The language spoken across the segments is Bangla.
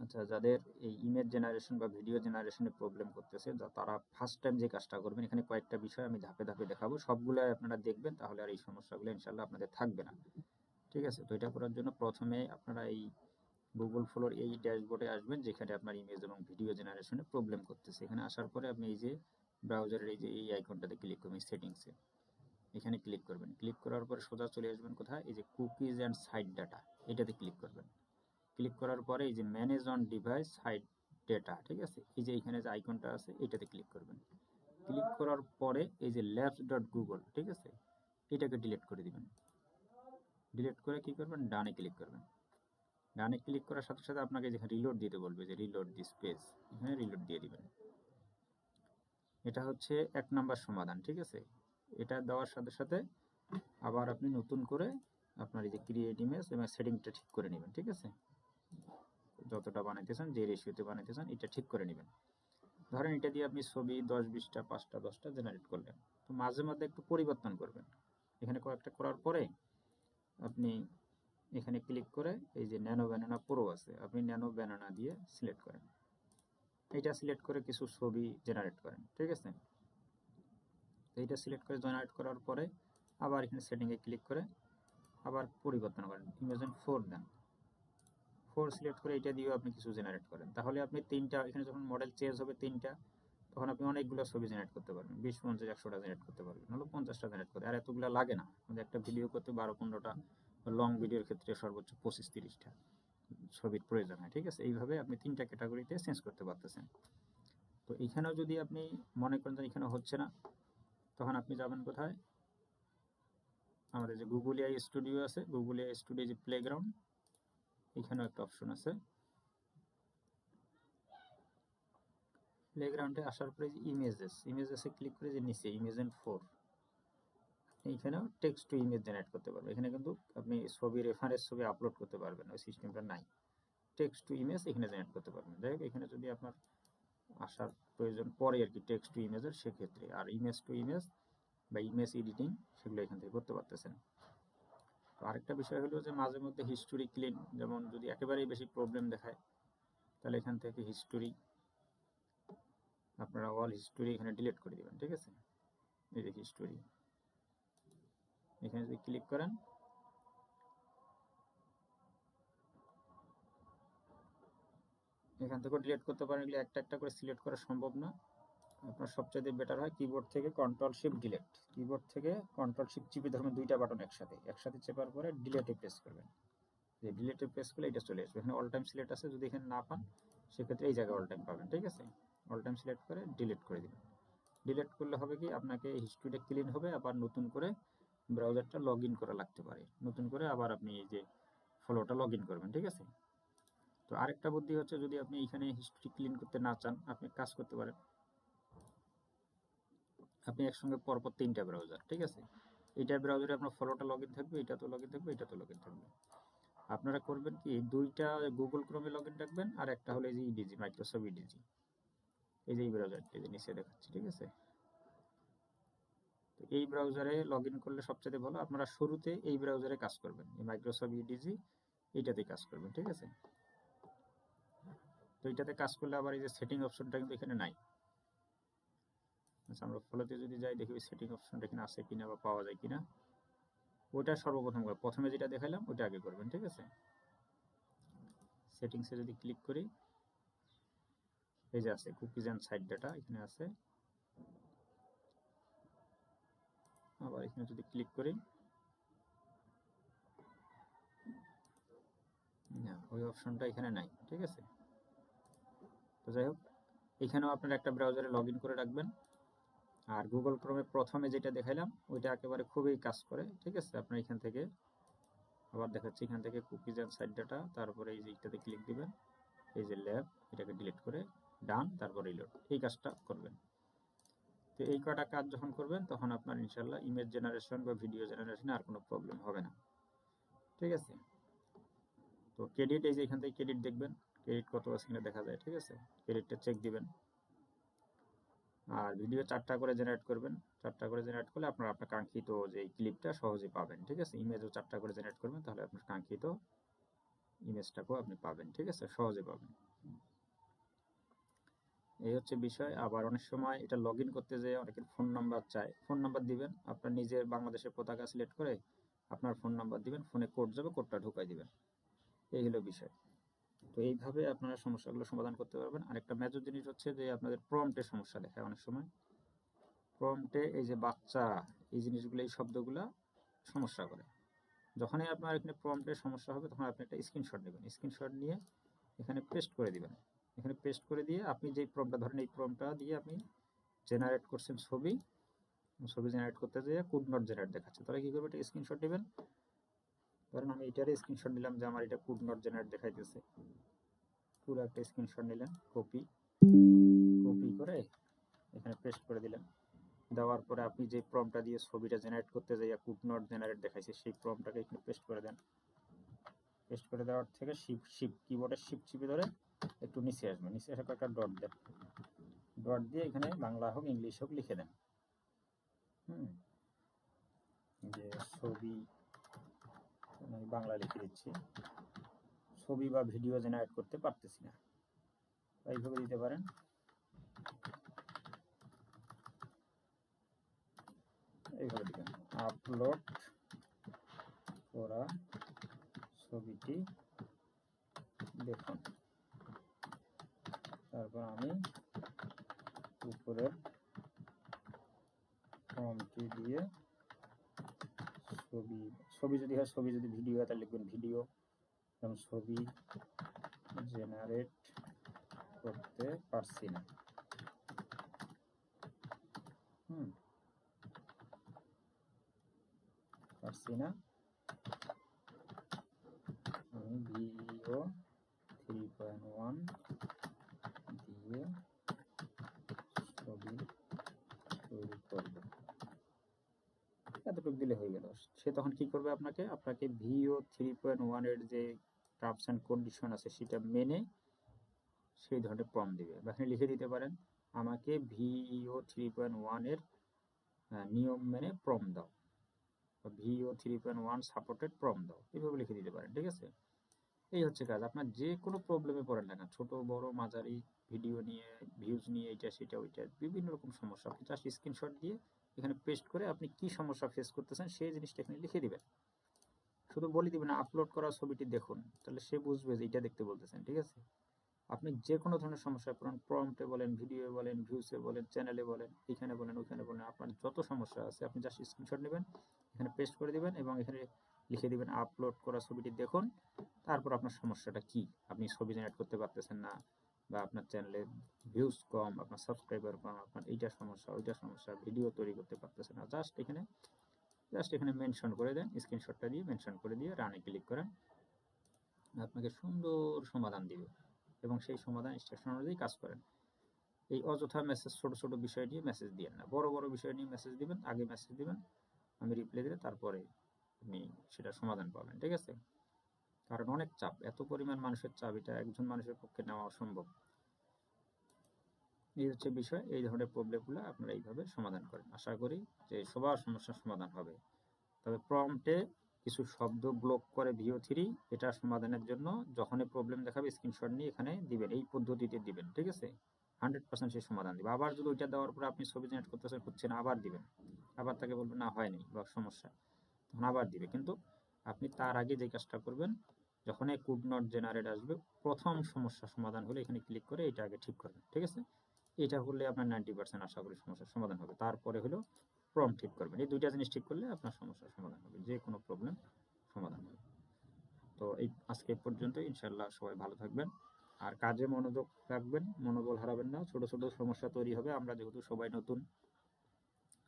আচ্ছা, যাদের এই ইমেজ জেনারেশন বা ভিডিও জেনারেশনে প্রবলেম করতেছে, তারা ফার্স্ট টাইম যে কাজটা করবেন, এখানে কয়েকটা বিষয় আমি ধাপে ধাপে দেখাবো, সবগুলো আপনারা দেখবেন, তাহলে আর এই সমস্যাগুলো ইনশাল্লাহ আপনাদের থাকবে না। ঠিক আছে? তো এটা করার জন্য প্রথমে আপনারা এই গুগল ফ্লোর এই ড্যাশবোর্ডে আসবেন, যেখানে আপনার ইমেজ এবং ভিডিও জেনারেশনে প্রবলেম করতেছে। এখানে আসার পরে আপনি এই যে ব্রাউজারের এই যে এই আইকনটাতে ক্লিক করবেন, সেটিংসে এখানে ক্লিক করবেন। ক্লিক করার পরে সোজা চলে আসবেন কোথায়, এই যে কুকিজ অ্যান্ড সাইট ডাটা, এটাতে ক্লিক করবেন। ক্লিক করার পরে এই যে manage on device site data, ঠিক আছে, এই যে এখানে যে আইকনটা আছে এটাতে ক্লিক করবেন। ক্লিক করার পরে এই যে ল্যাবস ডট গুগল, ঠিক আছে, এটাকে ডিলিট করে দিবেন। ডিলিট করে কি করবেন, ডানে ক্লিক করবেন। ডানে ক্লিক করার সাথে সাথে আপনাকে যেখানে রিলোড দিতে বলবে, যে রিলোড দিস পেজ, এখানে রিলোড দিয়ে দিবেন। এটা হচ্ছে 1 নাম্বার সমাধান। ঠিক আছে, এটা দেওয়ার সাথে সাথে আবার আপনি নতুন করে আপনার এই যে ক্রিয়েট ইমেজ এবং সেটিংটা ঠিক করে নেবেন। ঠিক আছে, যতটা বানাইতে চান, যে রেশিওতে বানাইতে চান, এটা ঠিক করে নেবেন। ধরেন এটা দিয়ে আপনি ছবি 10-20টা 5টা 10টা জেনারেট করলেন, তো মাঝে মধ্যে একটু পরিবর্তন করবেন। এখানে কয়েকটা করার পরে আপনি এখানে ক্লিক করে এই যে ন্যানো ব্যানানা প্রো আছে, আপনি ন্যানো ব্যানানা দিয়ে সিলেক্ট করেন। এইটা সিলেক্ট করে কিছু ছবি জেনারেট করেন। ঠিক আছে, এইটা সিলেক্ট করে জেনারেট করার পরে আবার এখানে সেটিংয়ে ক্লিক করে আবার পরিবর্তন করেন, ইমেজিন 4 দেন। 4 সিলেক্ট করে এটা দিয়েও আপনি কিছু জেনারেট করেন। তাহলে আপনি 3টা, এখানে যখন মডেল চেঞ্জ হবে 3টা, তখন আপনি অনেকগুলো ছবি জেনারেট করতে পারবেন, 20, 50, 100টা জেনারেট করতে পারবেন, হলো 50টা জেনারেট করতে। আর এতগুলো লাগে না, আমাদের একটা ভিডিও করতে 12-15টা, লং ভিডিওর ক্ষেত্রে সর্বোচ্চ 25-30টা ছবির প্রয়োজন হয়। ঠিক আছে, এইভাবে আপনি 3টা ক্যাটাগরিতে চেঞ্জ করতে পারতেছেন। তো এখানেও যদি আপনি মনে করেন যে এখানে হচ্ছে না, তখন আপনি যাবেন কোথায়, আমাদের যে গুগল এআই স্টুডিও আছে, গুগল এআই স্টুডিও যে প্লেগ্রাউন্ড, এখানেও একটা অপশন আছে। প্লেগ্রাউন্ডে আসার পরে যে ইমেজেসে ক্লিক করে যে নিচে ইমেজিন 4, এইখানেও টেক্সট টু ইমেজ জেনারেট করতে পারবেন। এখানে কিন্তু আপনি ছবি, রেফারেন্স ছবি আপলোড করতে পারবেন, ওই সিস্টেমটা নাই। টেক্সট টু ইমেজ এখানে জেনারেট করতে পারবেন। যাই হোক, এখানে যদি আপনার আসার প্রয়োজন পড়ে আর কি টেক্সট টু ইমেজের, সেক্ষেত্রে। আর ইমেজ টু ইমেজ বা ইমেজ এডিটিং, সেগুলো এখান থেকে করতে পারতেছেন। তো আরেকটা বিষয় হলো যে মাঝে মধ্যে হিস্টোরি ক্লিন, যেমন যদি একেবারেই বেশি প্রবলেম দেখায়, তাহলে এখান থেকে হিস্টোরি, আপনারা অল হিস্টোরি এখানে ডিলিট করে দেবেন। ঠিক আছে, এই যে হিস্টোরি, এখানে যদি ক্লিক করেন, এখান থেকে ডিলিট করতে পারেন। এগুলো একটা একটা করে সিলেক্ট করা সম্ভব না। আপনার সবচেয়ে বেটার হয় কিবোর্ড থেকে কন্ট্রোল শিফট ডিলিট, কিবোর্ড থেকে কন্ট্রোল শিফট চিপে ধরবেন, 2টা বাটন একসাথে চেপার পরে ডিলিটে প্রেস করবেন। যে ডিলিটে প্রেস করলে এটা চলে আসবে। এখানে অল টাইম সিলেক্ট আছে, যদি এখানে না পান সেক্ষেত্রে এই জায়গায় অল টাইম পাবেন। ঠিক আছে, অল টাইম সিলেক্ট করে ডিলিট করে দিবেন। ডিলিট করলে হবে কি, আপনাকে হিস্ট্রিটা ক্লিন হবে, আবার নতুন করে ব্রাউজারটা লগ ইন করা লাগতে পারে, নতুন করে আবার আপনি এই যে ফলোটা লগ ইন করবেন। ঠিক আছে, তো আরেকটা বুদ্ধি হচ্ছে, যদি আপনি এখানে হিস্ট্রি ক্লিন করতে না চান, আপনি কাজ করতে পারেন, আপনি একসঙ্গে পরপর 3টা ব্রাউজার, ঠিক আছে, এইটা ব্রাউজারে আপনার ফলোটা লগ ইন থাকবে, এটা তো লগ ইন থাকবে, এটা তো লগ ইন থাকবে। আপনারা করবেন কি, 2টা গুগল ক্রোমে লগ ইন রাখবেন, আর একটা হলো এই যে ইডিজি, মাইক্রোসফট ইডিজি, এই যে এই ব্রাউজারটি যে নিচে দেখাচ্ছি। ঠিক আছে, তো এই ব্রাউজারে লগ ইন করলে সবচেয়ে ভালো। আপনারা শুরুতে এই ব্রাউজারে কাজ করবেন, এই মাইক্রোসফট ইডিজি, এইটাতে কাজ করবেন। ঠিক আছে, তো এইটাতে কাজ করলে আবার এই যে সেটিং অপশনটা কিন্তু এখানে নাই। আচ্ছা, আমরা ফলোতে যদি যাই, দেখি ওই সেটিং অপশনটা এখানে আছে কিনা বা পাওয়া যায় কিনা। ওইটা সর্বপ্রথম করে, প্রথমে যেটা দেখালাম ওইটা আগে করবেন। ঠিক আছে, সেটিংসে যদি ক্লিক করি, এই যে আছে কুকিজ অ্যান্ড সাইট ডাটা, এখানে আছে। আবার এখানে যদি ক্লিক করি, না, ওই অপশনটা এখানে নাই। ঠিক আছে, তো যাই হোক, এখানেও আপনার একটা ব্রাউজারে লগ ইন করে রাখবেন। আর গুগল ক্রোমে প্রথমে যেটা দেখাইলাম ওইটা একেবারে খুবই কাজ করে। ঠিক আছে, আপনার এখান থেকে আবার দেখাচ্ছি, এখান থেকে কুকিজ অ্যান্ড সাইট ডাটা, তারপরে এই যে এইটাতে ক্লিক দিবেন, এই যে ল্যাব, এটাকে ডিলিট করে ডান, তারপর রিলোড, এই কাজটা করবেন। তো এই কটা কাজ যখন করবেন, তখন আপনার ইনশাল্লাহ ইমেজ জেনারেশন বা ভিডিও জেনারেশনে আর কোনো প্রবলেম হবে না। ঠিক আছে, তো ক্রেডিট, এই যে এখান থেকে ক্রেডিট দেখবেন, ক্রেডিট কত আছে কিনা দেখা যায়। ঠিক আছে, ক্রেডিটটা চেক দিবেন। আর ভিডিও 4টা করে জেনারেট করবেন, 4টা করে জেনারেট করলে আপনার কাঙ্ক্ষিত যে ক্লিপটা সহজে পাবেন। ঠিক আছে, ইমেজও 4টা করে জেনারেট করবেন, তাহলে আপনার কাঙ্ক্ষিত ইমেজটাকেও আপনি পাবেন। ঠিক আছে, সহজে পাবেন। এই হচ্ছে বিষয়। আবার অনেক সময় এটা লগ ইন করতে যেয়ে অনেকের ফোন নাম্বার চায়, ফোন নাম্বার দিবেন, আপনার নিজের বাংলাদেশের পতাকা সিলেক্ট করে আপনার ফোন নাম্বার দিবেন, ফোনে কোড যাবে, কোডটা ঢুকাই দিবেন। এই হলো বিষয়। তো এইভাবে আপনারা সমস্যাগুলো সমাধান করতে পারবেন। আরেকটা মেজর জিনিস হচ্ছে যে আপনাদের প্রম্পটে সমস্যা দেখায় অনেক সময়। প্রম্পটে এই যে বাচ্চা, এই জিনিসগুলো, এই শব্দগুলো সমস্যা করে। যখনই আপনার এখানে প্রম্পটের সমস্যা হবে তখন আপনি একটা স্ক্রিনশট নেবেন, স্ক্রিনশট নিয়ে এখানে পেস্ট করে দিবেন। এখানে পেস্ট করে দিয়ে আপনি যেই প্রম্পটটা ধরেন, এই প্রম্পটটা দিয়ে আপনি জেনারেট করছেন ছবি, ছবি জেনারেট করতে যেয়ে কুড নট জেনারেট দেখাচ্ছে, তাহলে কি করবে, একটা স্ক্রিনশট নেবেন। ধরেন আমি এটারই স্ক্রিনশট নিলাম যে আমার এটা কুড নট জেনারেট দেখাইতেছে, পুরো একটা স্ক্রিনশট নিলেন, কপি করে এখানে পেস্ট করে দিলেন। দেওয়ার পরে আপনি যে প্রম্পটটা দিয়ে ছবিটা জেনারেট করতে যাইয়া কুড নট জেনারেট দেখাইছে, সেই প্রম্পটটাকে এখানে পেস্ট করে দেন। পেস্ট করে দেওয়ার থেকে শিফট কিবোর্ডের শিফট চিপে ধরে একটু নিচে আসবেন, নিচে আসার পর একটা ডট দেন, ডট দিয়ে এখানে বাংলা হোক ইংলিশ হোক লিখে দেন। যে ছবি, আমি বাংলা লিখে দিচ্ছি, ছবি বা ভিডিও জেনারেট করতে পারতেছি না, এইভাবে দিতে পারেন। এইভাবে দিবেন, আপলোড করা ছবিটি দেখুন। তারপর আমি উপরের ফর্মটি দিয়ে ছবি যদি হয় ছবি, যদি ভিডিও হয় তাহলে লিখবেন ভিডিও, যেমন ছবি জেনারেট করতে পারছি না। আমি ভিডিও 3.1 দিয়ে ছবি তৈরি করব, এতটুকু দিলে হয়ে গেল। সে তখন কি করবে, আপনাকে ভিও 3.1 এর যে টার্মস অ্যান্ড কন্ডিশন আছে সেটা মেনে সেই ধরনের প্রম্পট দিবে। এখানে লিখে দিতে পারেন, আমাকে ভিও 3.1 এর নিয়ম মেনে প্রম্পট দাও, ভিও 3.1 সাপোর্টেড প্রম্পট দাও, এইভাবে লিখে দিতে পারেন। ঠিক আছে, এই হচ্ছে কাজ। আপনার যে কোনো প্রবলেমে পড়েন না কেন, ছোট বড় মাঝারি, ভিডিও নিয়ে, ভিউজ নিয়ে, এটা সেটা ওইটা, বিভিন্ন রকম সমস্যা, আপনি জাস্ট স্ক্রিনশট দিয়ে এখানে পেস্ট করে আপনি কি সমস্যা ফেস করতেছেন সেই জিনিসটা এখানে লিখে দিবেন। শুধু বলে দিবেন আপলোড করা ছবিটি দেখুন, তাহলে সে বুঝবে যে এটা দেখতে বলতেছেন। ঠিক আছে, আপনি যে কোনো ধরনের সমস্যায় পড়েন, প্রম্পটে বলেন, ভিডিও বলেন, ভিউসে বলেন, চ্যানেলে বলেন, এখানে বলেন, ওইখানে বলেন, আপনার যত সমস্যা আছে আপনি জাস্ট স্ক্রিনশট নেবেন, এখানে পেস্ট করে দিবেন এবং এখানে লিখে দিবেন আপলোড করা ছবিটি দেখুন। তারপর আপনার সমস্যাটা কি, আপনি ছবি জেনারেট করতে পারতেছেন না, বা আপনার চ্যানেলে ভিউজ কম, আপনার সাবস্ক্রাইবার কম, আপনার এইটা সমস্যা, ওইটা সমস্যা, ভিডিও তৈরি করতে পারতেছেন না, জাস্ট এখানে মেনশন করে দেন, স্ক্রিনশটটা দিয়ে মেনশন করে দিয়ে রানে ক্লিক করেন, আপনাকে সুন্দর সমাধান দিবে এবং সেই সমাধান ইনস্ট্রাকশন অনুযায়ী কাজ করেন। এই অযথা মেসেজ, ছোট ছোট বিষয় নিয়ে মেসেজ দিবেন না, বড় বড় বিষয় নিয়ে মেসেজ দিবেন, আগে মেসেজ দিবেন, আমি রিপ্লাই দিলে তারপরে আপনি সেটা সমাধান পাবেন। ঠিক আছে, কারণ অনেক চাপ, এত পরিমাণ মানুষের চাপ, এটা একজন মানুষের পক্ষে নেওয়া অসম্ভব। এই হচ্ছে বিষয়। এই ধরনের প্রবলেমগুলো আপনারা এইভাবে সমাধান করেন, আশা করি যে সবার সমস্যার সমাধান হবে। তবে প্রম্পটে কিছু শব্দ ব্লক করে ভিও3, এটা সমাধানের জন্য যখনই প্রবলেম দেখাবে স্ক্রিনশট নিয়ে এখানে দিবেন, এই পদ্ধতিতে দিবেন। ঠিক আছে, 100% সে সমাধান দিবে। আবার যদি ওইটা দেওয়ার পরে আপনি ছবি জেনারেট করতেছেন, হচ্ছে না, আবার দিবেন, আবার তাকে বলবেন না হয়নি বা সমস্যা, তখন আবার দিবে। কিন্তু আপনি তার আগে যে কাজটা করবেন, যখন এই কুড নট জেনারেট আসবে, প্রথম সমস্যা সমাধান হলে এখানে ক্লিক করে এটা আগে ঠিক করবেন। ঠিক আছে, এটা করলে আপনার 90% আশা করি সমস্যার সমাধান হবে। তারপরে হলো প্রম্পট ঠিক করবেন, এই দুইটা জিনিস ঠিক করলে আপনার সমস্যার সমাধান হবে, যে কোনো প্রবলেম সমাধান হবে। তো এই আজকে পর্যন্ত, ইনশাল্লাহ সবাই ভালো থাকবেন আর কাজে মনোযোগ রাখবেন, মনোবল হারাবেন না। ছোট ছোট সমস্যা তৈরি হবে, আমরা যেহেতু সবাই নতুন,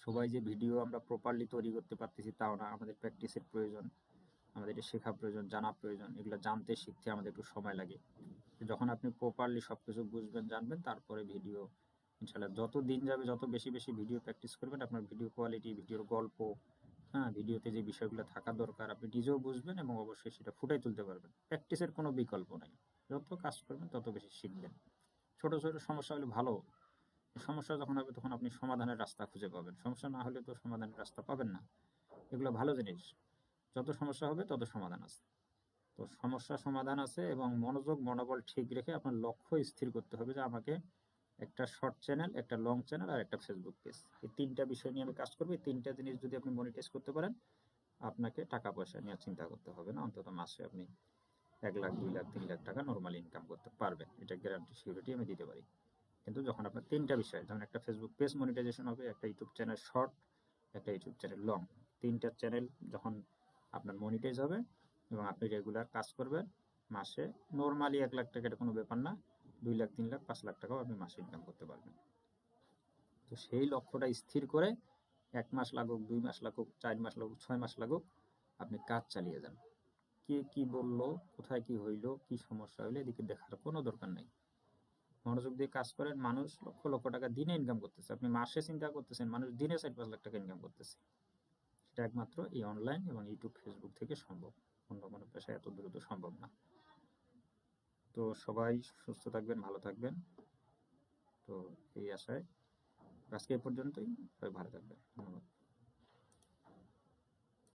সবাই যে ভিডিও আমরা প্রপারলি তৈরি করতে পারতেছি তাও না, আমাদের প্র্যাকটিসের প্রয়োজন, আমাদের এটা শেখা প্রয়োজন, জানা প্রয়োজন, এগুলো জানতে শিখতে আমাদের একটু সময় লাগে। যখন আপনি প্রপারলি সব কিছু বুঝবেন, জানবেন, তারপরে ভিডিও ইনশাল্লাহ যত দিন যাবে, যত বেশি বেশি ভিডিও প্র্যাকটিস করবেন, আপনার ভিডিও কোয়ালিটি, ভিডিওর গল্প, ভিডিওতে যে বিষয়গুলো থাকা দরকার আপনি নিজেও বুঝবেন এবং অবশ্যই সেটা ফুটাই তুলতে পারবেন। প্র্যাকটিসের কোনো বিকল্প নাই, যত কাজ করবেন তত বেশি শিখবেন। ছোট ছোট সমস্যা হলে ভালো, সমস্যা যখন হবে তখন আপনি সমাধানের রাস্তা খুঁজে পাবেন, সমস্যা না হলে তো সমাধানের রাস্তা পাবেন না। এগুলো ভালো জিনিস, যত সমস্যা হবে তত সমাধান আছে। তো সমস্যা সমাধান আছে এবং মনোযোগ, মনোবল ঠিক রেখে আপনার লক্ষ্য স্থির করতে হবে যে আমাকে একটা শর্ট চ্যানেল, একটা লং চ্যানেল আর একটা ফেসবুক পেজ। এই 3টা বিষয় নিয়ে আমি কাজ করব। এই 3টা জিনিস যদি আপনি মনিটাইজ করতে পারেন, আপনাকে টাকা পয়সা নিয়ে চিন্তা করতে হবে না। অন্তত মাসে আপনি 1 লাখ, 2 লাখ, 3 লাখ টাকা নরমালি ইনকাম করতে পারবেন। এটা গ্যারান্টি সিকিউরিটি আমি দিতে পারি। কিন্তু যখন আপনার 3টা বিষয়, যেমন একটা ফেসবুক পেজ মনিটাইজেশন হবে, একটা ইউটিউব চ্যানেল শর্ট, একটা ইউটিউব চ্যানেল লং, 3টা চ্যানেল যখন আপনার মনিটাইজ হবে এবং আপনি রেগুলার কাজ করবেন, মাসে নরমালি 1 লাখ টাকা এটা কোনো ব্যাপার না, 2 লাখ, 3 লাখ, 5 লাখ টাকাও আপনি মাসে ইনকাম করতে পারবেন। তো সেই লক্ষ্যটা স্থির করে 1 মাস লাগুক, 2 মাস লাগুক, 4 মাস লাগুক, 6 মাস লাগুক, আপনি কাজ চালিয়ে যান। কে কি বললো, কোথায় কি হইলো, কি সমস্যা হইলো, এদিকে দেখার কোনো দরকার নাই। মনোযোগ দিয়ে কাজ করেন। মানুষ লক্ষ লক্ষ টাকা দিনে ইনকাম করতেছে, আপনি মাসে চিন্তা করতেছেন মানুষ দিনে 4-5 লাখ টাকা ইনকাম করতেছে। সেটা একমাত্র এই অনলাইন এবং ইউটিউব, ফেসবুক থেকে সম্ভব। অন্য কোনো পেশায় এত দ্রুত সম্ভব না। তো সবাই সুস্থ থাকবেন, ভালো থাকবেন। তো এই আশায় আজকে এ পর্যন্তই। সবাই ভালো থাকবেন।